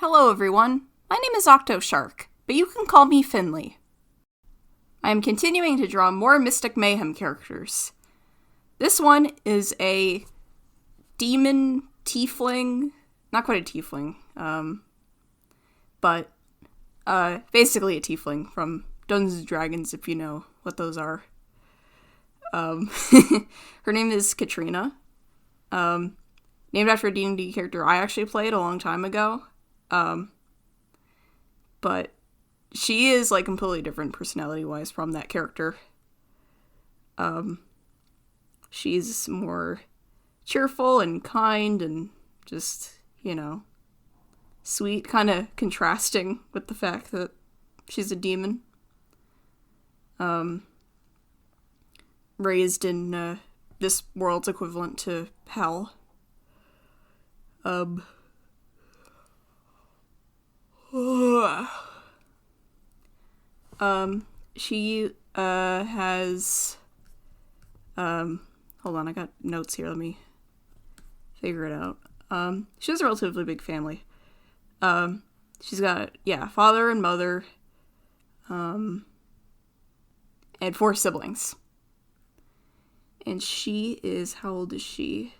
Hello everyone, my name is Octoshark, but you can call me Finley. I am continuing to draw more Mystic Mayhem characters. This one is a demon tiefling, not quite a tiefling, but basically a tiefling from Dungeons & Dragons, if you know what those are. Her name is Katrina, named after a D&D character I actually played a long time ago. But she is, like, completely different personality-wise from that character. She's more cheerful and kind and just, sweet, kind of contrasting with the fact that she's a demon. Raised in, this world's equivalent to hell. She, has, hold on, I got notes here, let me figure it out. She has a relatively big family. She's got, father and mother, and 4 siblings. And she is, how old is she?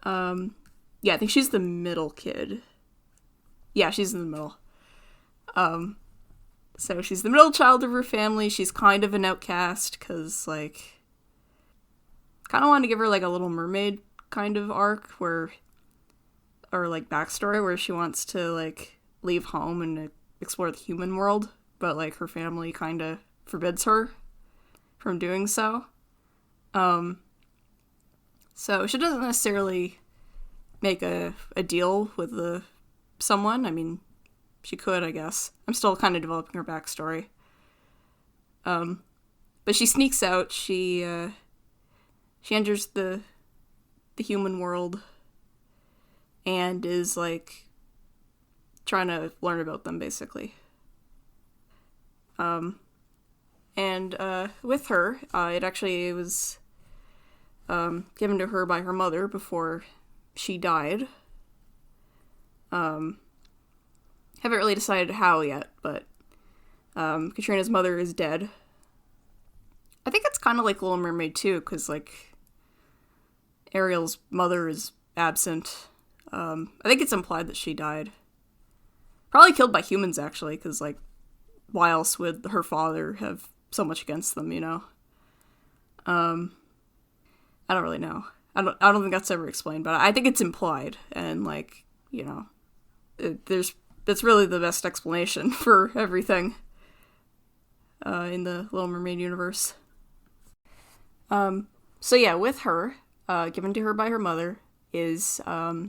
I think she's the middle kid. Yeah, she's in the middle. So she's the middle child of her family. She's kind of an outcast, because, kind of wanted to give her, a Little Mermaid kind of arc, or backstory, where she wants to, leave home and explore the human world, but, her family kind of forbids her from doing so. So she doesn't necessarily make a deal with someone. I mean, she could, I guess. I'm still kind of developing her backstory. But she sneaks out. She enters the human world and is, trying to learn about them, basically. And with her, it actually was given to her by her mother before she died. Haven't really decided how yet, but Katrina's mother is dead. I think it's kind of like Little Mermaid too, because Ariel's mother is absent. I think it's implied that she died. Probably killed by humans, actually, because why else would her father have so much against them, I don't really know. I don't think that's ever explained, but I think it's implied, and that's really the best explanation for everything in the Little Mermaid universe. With her, given to her by her mother, is a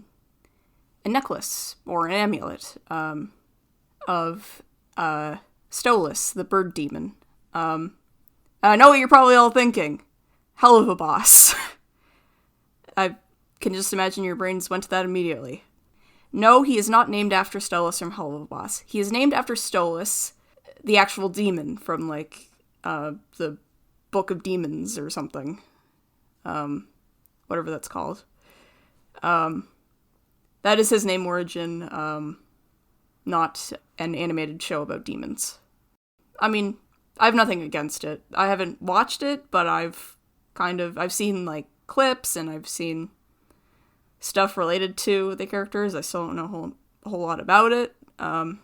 necklace, or an amulet, of Stolas, the bird demon. I know what you're probably all thinking. Hell of a boss. I can just imagine your brains went to that immediately. No, he is not named after Stolas from Hell of a Boss. He is named after Stolas, the actual demon from, the Book of Demons or something. Whatever that's called. That is his name origin, not an animated show about demons. I mean, I have nothing against it. I haven't watched it, but I've seen, clips, and I've seen stuff related to the characters. I still don't know a whole lot about it. I'm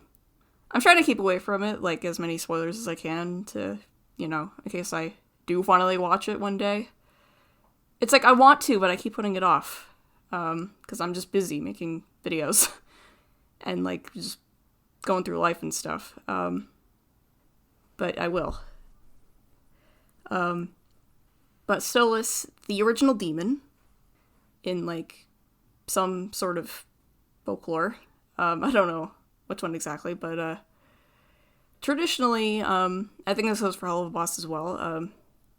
trying to keep away from it, as many spoilers as I can to, in case I do finally watch it one day. It's I want to, but I keep putting it off, because I'm just busy making videos, and, just going through life and stuff, but I will. But Stolas, the original demon, in, some sort of folklore, I don't know which one exactly, but, traditionally, I think this goes for Hell of a Boss as well,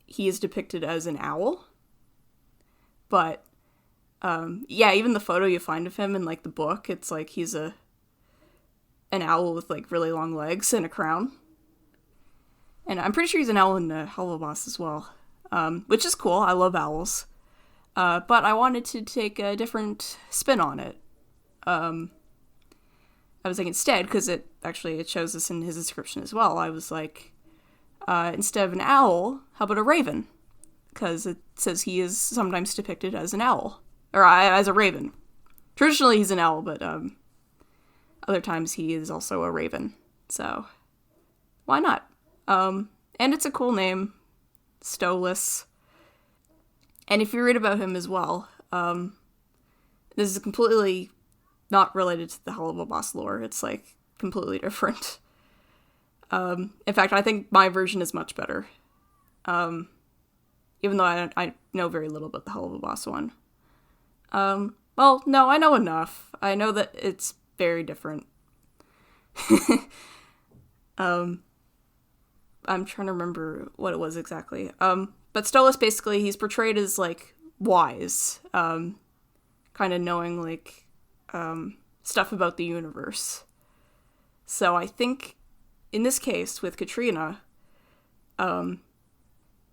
he is depicted as an owl, but, even the photo you find of him in, the book, it's, he's an owl with, really long legs and a crown, and I'm pretty sure he's an owl in Hell of a Boss as well. Which is cool. I love owls. But I wanted to take a different spin on it. I was like, instead, because it shows this in his description as well, I was like, instead of an owl, how about a raven? Because it says he is sometimes depicted as an owl. Or as a raven. Traditionally, he's an owl, but other times he is also a raven. So, why not? And it's a cool name. Stolas. And if you read about him as well, this is completely not related to the Hell of a Boss lore. It's, like, completely different. In fact, I think my version is much better. Even though I know very little about the Hell of a Boss one. Well, no, I know enough. I know that it's very different. I'm trying to remember what it was exactly. But Stolas, basically, he's portrayed as, like, wise. Kind of knowing, like, stuff about the universe. So I think, in this case, with Katrina,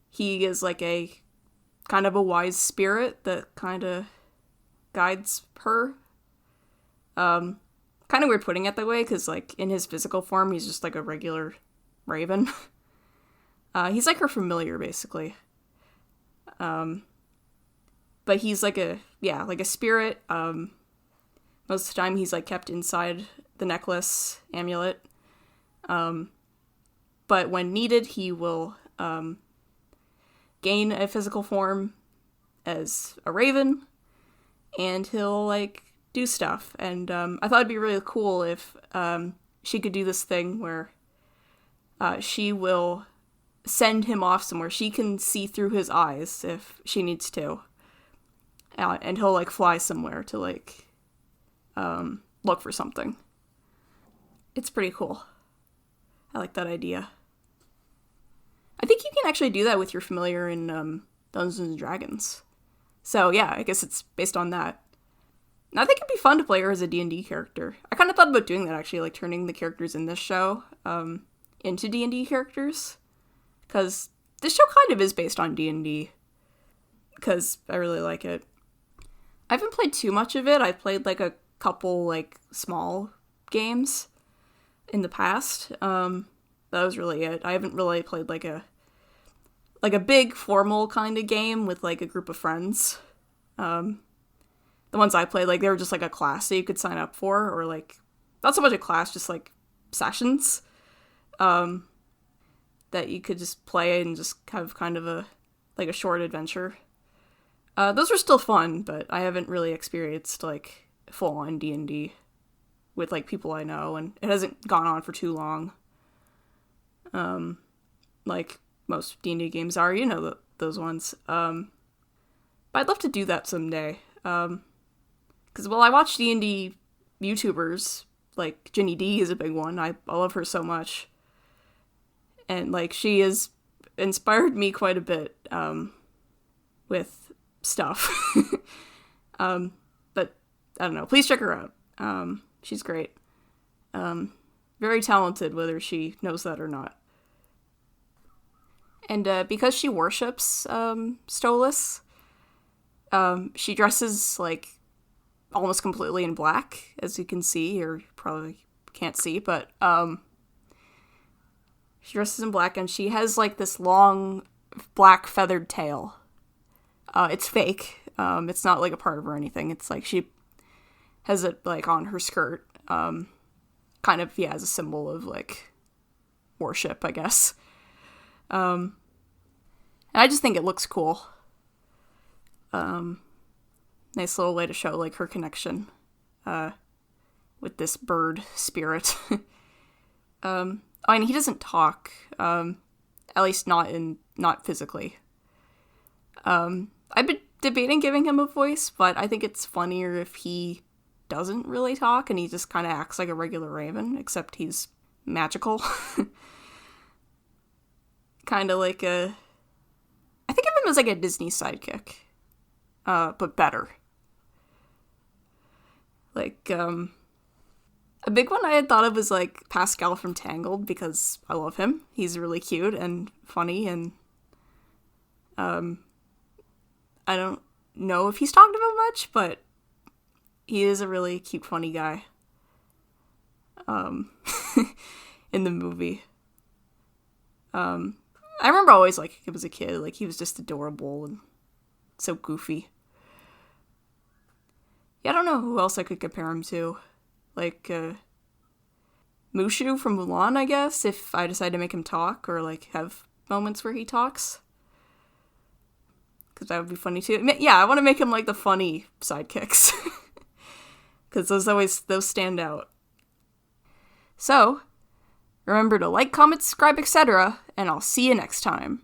he is, like, a kind of a wise spirit that kind of guides her. Kind of weird putting it that way, because, like, in his physical form, he's just, like, a regular raven. He's, like, her familiar, basically. But he's, like, a spirit. Most of the time, he's, like, kept inside the necklace amulet. But when needed, he will, gain a physical form as a raven, and he'll, like, do stuff. And I thought it'd be really cool if she could do this thing where she will send him off somewhere. She can see through his eyes if she needs to. And he'll, like, fly somewhere to, like, look for something. It's pretty cool. I like that idea. I think you can actually do that with your familiar in Dungeons and Dragons. So, yeah, I guess it's based on that. And I think it'd be fun to play her as a D&D character. I kind of thought about doing that, actually, like turning the characters in this show into D&D characters. Because this show kind of is based on D&D. Because I really like it. I haven't played too much of it. I've played, like, a couple, like, small games in the past. That was really it. I haven't really played, like a big formal kind of game with, like, a group of friends. The ones I played, like, they were just, like, a class that you could sign up for, or, like, not so much a class, just, like, sessions, that you could just play and just have kind of a short adventure. Those were still fun, but I haven't really experienced, like, full-on D&D with, like, people I know, and it hasn't gone on for too long. Like most D&D games are, you know, those ones. But I'd love to do that someday. Because, well, I watch D&D YouTubers, like, Ginny D is a big one. I love her so much. And, like, she has inspired me quite a bit, with stuff. But, I don't know, please check her out. She's great. Very talented, whether she knows that or not. And, because she worships, Stolas, she dresses, like, almost completely in black, as you can see, or you probably can't see, but, she dresses in black, and she has, like, this long, black feathered tail. It's fake. It's not, like, a part of her or anything. It's, like, she has it, like, on her skirt, kind of, yeah, as a symbol of, like, worship, I guess. And I just think it looks cool. Nice little way to show, like, her connection, with this bird spirit. I mean, he doesn't talk, at least not physically. I've been debating giving him a voice, but I think it's funnier if he doesn't really talk and he just kind of acts like a regular raven, except he's magical. Kind of like I think of him as like a Disney sidekick, but better. Like, a big one I had thought of was, like, Pascal from Tangled, because I love him. He's really cute and funny, and, I don't know if he's talked about much, but he is a really cute, funny guy. in the movie. I remember always liking him as a kid. Like, he was just adorable and so goofy. Yeah, I don't know who else I could compare him to. Like, Mushu from Mulan, I guess, if I decide to make him talk or, like, have moments where he talks. Because that would be funny, too. Yeah, I want to make him, like, the funny sidekicks. Because those stand out. So, remember to like, comment, subscribe, etc., and I'll see you next time.